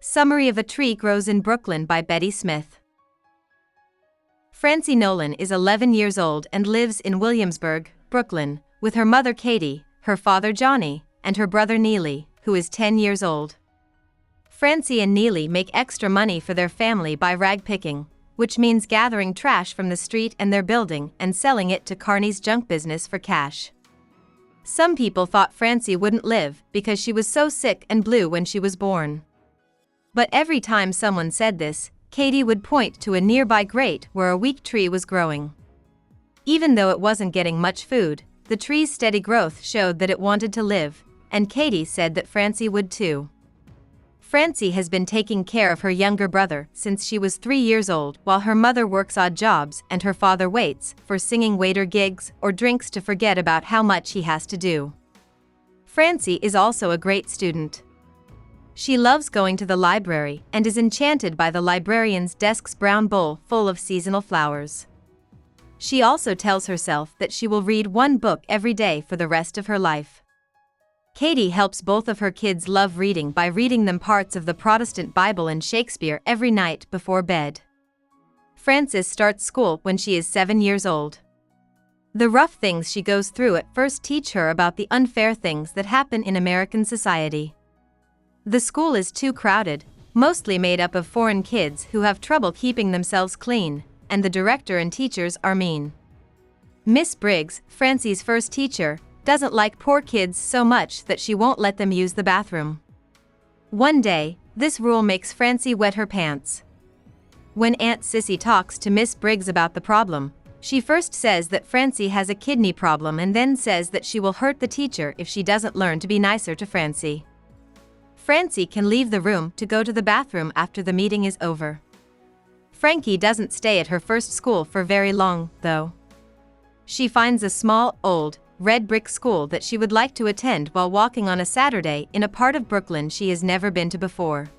Summary of A Tree Grows in Brooklyn by Betty Smith. Francie Nolan is 11 years old and lives in Williamsburg, Brooklyn, with her mother Katie, her father Johnny, and her brother Neely, who is 10 years old. Francie and Neely make extra money for their family by rag picking, which means gathering trash from the street and their building and selling it to Carney's junk business for cash. Some people thought Francie wouldn't live because she was so sick and blue when she was born. But every time someone said this, Katie would point to a nearby grate where a weak tree was growing. Even though it wasn't getting much food, the tree's steady growth showed that it wanted to live, and Katie said that Francie would too. Francie has been taking care of her younger brother since she was 3 years old, while her mother works odd jobs and her father waits for singing waiter gigs or drinks to forget about how much he has to do. Francie is also a great student. She loves going to the library and is enchanted by the librarian's desk's brown bowl full of seasonal flowers. She also tells herself that she will read one book every day for the rest of her life. Katie helps both of her kids love reading by reading them parts of the Protestant Bible and Shakespeare every night before bed. Frances starts school when she is 7 years old. The rough things she goes through at first teach her about the unfair things that happen in American society. The school is too crowded, mostly made up of foreign kids who have trouble keeping themselves clean, and the director and teachers are mean. Miss Briggs, Francie's first teacher, doesn't like poor kids so much that she won't let them use the bathroom. One day, this rule makes Francie wet her pants. When Aunt Sissy talks to Miss Briggs about the problem, she first says that Francie has a kidney problem and then says that she will hurt the teacher if she doesn't learn to be nicer to Francie. Francie can leave the room to go to the bathroom after the meeting is over. Frankie doesn't stay at her first school for very long, though. She finds a small, old, red brick school that she would like to attend while walking on a Saturday in a part of Brooklyn she has never been to before.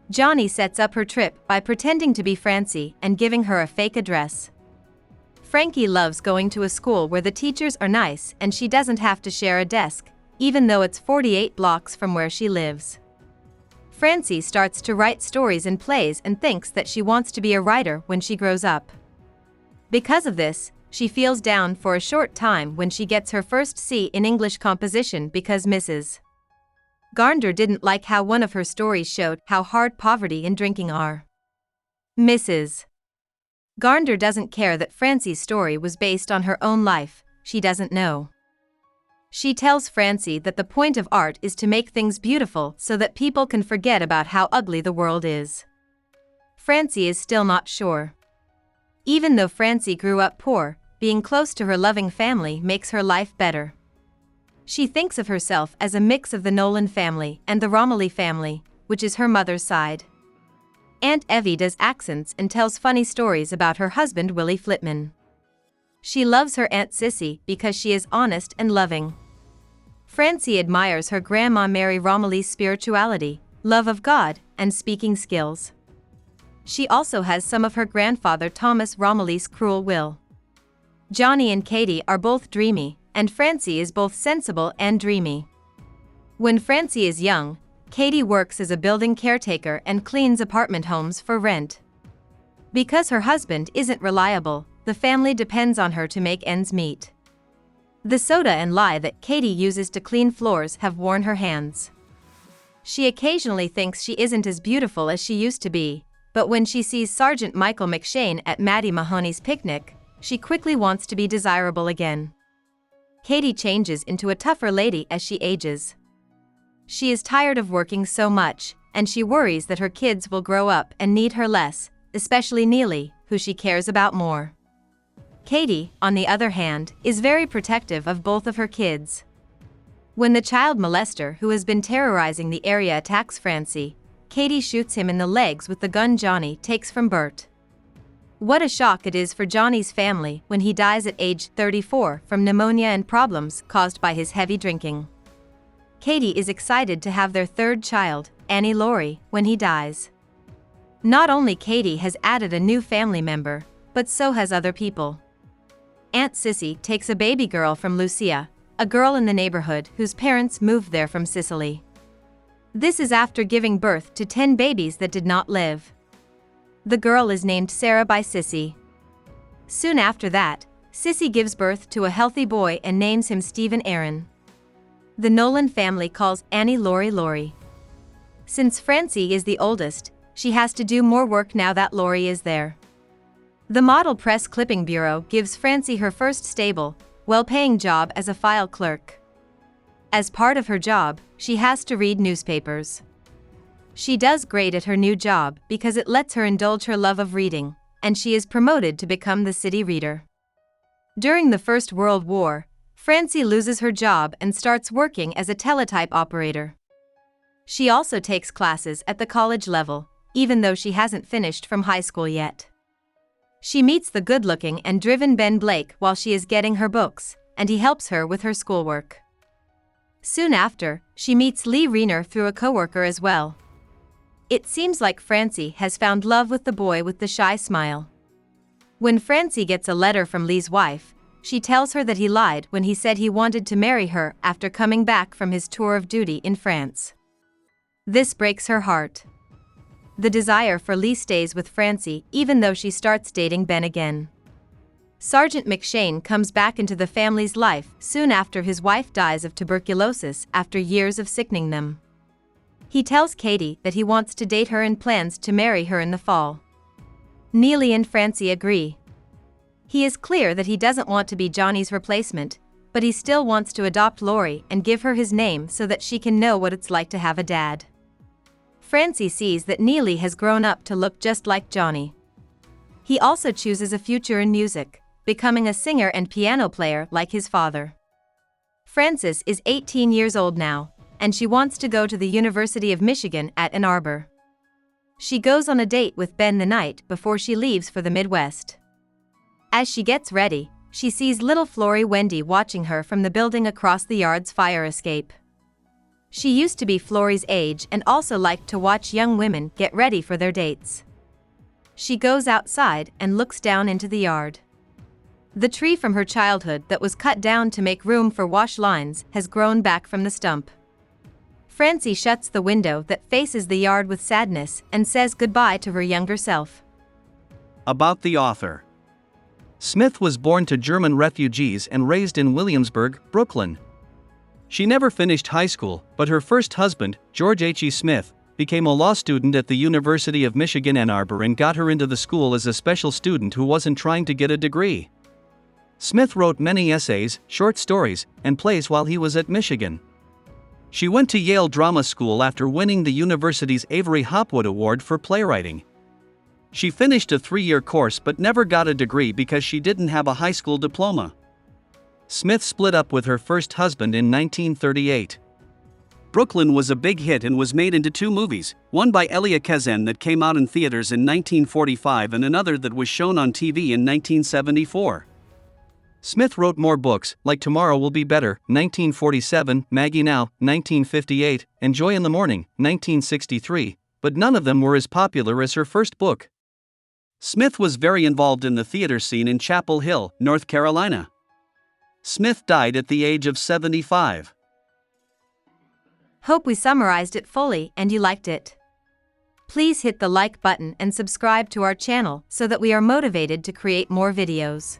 Johnny sets up her trip by pretending to be Francie and giving her a fake address. Frankie loves going to a school where the teachers are nice and she doesn't have to share a desk, even though it's 48 blocks from where she lives. Francie starts to write stories and plays and thinks that she wants to be a writer when she grows up. Because of this, she feels down for a short time when she gets her first C in English composition because Mrs. Garnder didn't like how one of her stories showed how hard poverty and drinking are. Mrs. Garnder doesn't care that Francie's story was based on her own life, she doesn't know. She tells Francie that the point of art is to make things beautiful so that people can forget about how ugly the world is. Francie is still not sure. Even though Francie grew up poor, being close to her loving family makes her life better. She thinks of herself as a mix of the Nolan family and the Romilly family, which is her mother's side. Aunt Evie does accents and tells funny stories about her husband Willie Flitman. She loves her Aunt Sissy because she is honest and loving. Francie admires her Grandma Mary Romilly's spirituality, love of God, and speaking skills. She also has some of her grandfather Thomas Romilly's cruel will. Johnny and Katie are both dreamy, and Francie is both sensible and dreamy. When Francie is young, Katie works as a building caretaker and cleans apartment homes for rent. Because her husband isn't reliable, the family depends on her to make ends meet. The soda and lye that Katie uses to clean floors have worn her hands. She occasionally thinks she isn't as beautiful as she used to be, but when she sees Sergeant Michael McShane at Maddie Mahoney's picnic, she quickly wants to be desirable again. Katie changes into a tougher lady as she ages. She is tired of working so much, and she worries that her kids will grow up and need her less, especially Neely, who she cares about more. Katie, on the other hand, is very protective of both of her kids. When the child molester who has been terrorizing the area attacks Francie, Katie shoots him in the legs with the gun Johnny takes from Bert. What a shock it is for Johnny's family when he dies at age 34 from pneumonia and problems caused by his heavy drinking. Katie is excited to have their third child, Annie Laurie, when he dies. Not only Katie has added a new family member, but so has other people. Aunt Sissy takes a baby girl from Lucia, a girl in the neighborhood whose parents moved there from Sicily. This is after giving birth to 10 babies that did not live. The girl is named Sarah by Sissy. Soon after that, Sissy gives birth to a healthy boy and names him Stephen Aaron. The Nolan family calls Annie Lori. Since Francie is the oldest, she has to do more work now that Lori is there. The model press clipping bureau gives Francie her first stable, well-paying job as a file clerk. As part of her job, she has to read newspapers. She does great at her new job because it lets her indulge her love of reading, and she is promoted to become the city reader. During the First World War, Francie loses her job and starts working as a teletype operator. She also takes classes at the college level, even though she hasn't finished from high school yet. She meets the good-looking and driven Ben Blake while she is getting her books, and he helps her with her schoolwork. Soon after, she meets Lee Rayner through a coworker as well. It seems like Francie has found love with the boy with the shy smile. When Francie gets a letter from Lee's wife, she tells her that he lied when he said he wanted to marry her after coming back from his tour of duty in France. This breaks her heart. The desire for Lee stays with Francie even though she starts dating Ben again. Sergeant McShane comes back into the family's life soon after his wife dies of tuberculosis after years of sickening them. He tells Katie that he wants to date her and plans to marry her in the fall. Neely and Francie agree. He is clear that he doesn't want to be Johnny's replacement, but he still wants to adopt Lori and give her his name so that she can know what it's like to have a dad. Francie sees that Neely has grown up to look just like Johnny. He also chooses a future in music, becoming a singer and piano player like his father. Frances is 18 years old now, and she wants to go to the University of Michigan at Ann Arbor. She goes on a date with Ben the night before she leaves for the Midwest. As she gets ready, she sees little Flory Wendy watching her from the building across the yard's fire escape. She used to be Flory's age and also liked to watch young women get ready for their dates. She goes outside and looks down into the yard. The tree from her childhood that was cut down to make room for wash lines has grown back from the stump. Francie shuts the window that faces the yard with sadness and says goodbye to her younger self. About the author. Smith was born to German refugees and raised in Williamsburg, Brooklyn. She never finished high school, but her first husband, George H. E. Smith, became a law student at the University of Michigan Ann Arbor and got her into the school as a special student who wasn't trying to get a degree. Smith wrote many essays, short stories, and plays while he was at Michigan. She went to Yale Drama School after winning the university's Avery Hopwood Award for playwriting. She finished a 3-year course but never got a degree because she didn't have a high school diploma. Smith split up with her first husband in 1938. Brooklyn was a big hit and was made into 2 movies, one by Elia Kazan that came out in theaters in 1945 and another that was shown on TV in 1974. Smith wrote more books, like Tomorrow Will Be Better, 1947, Maggie Now, 1958, and Joy in the Morning, 1963, but none of them were as popular as her first book. Smith was very involved in the theater scene in Chapel Hill, North Carolina. Smith died at the age of 75. Hope we summarized it fully and you liked it. Please hit the like button and subscribe to our channel so that we are motivated to create more videos.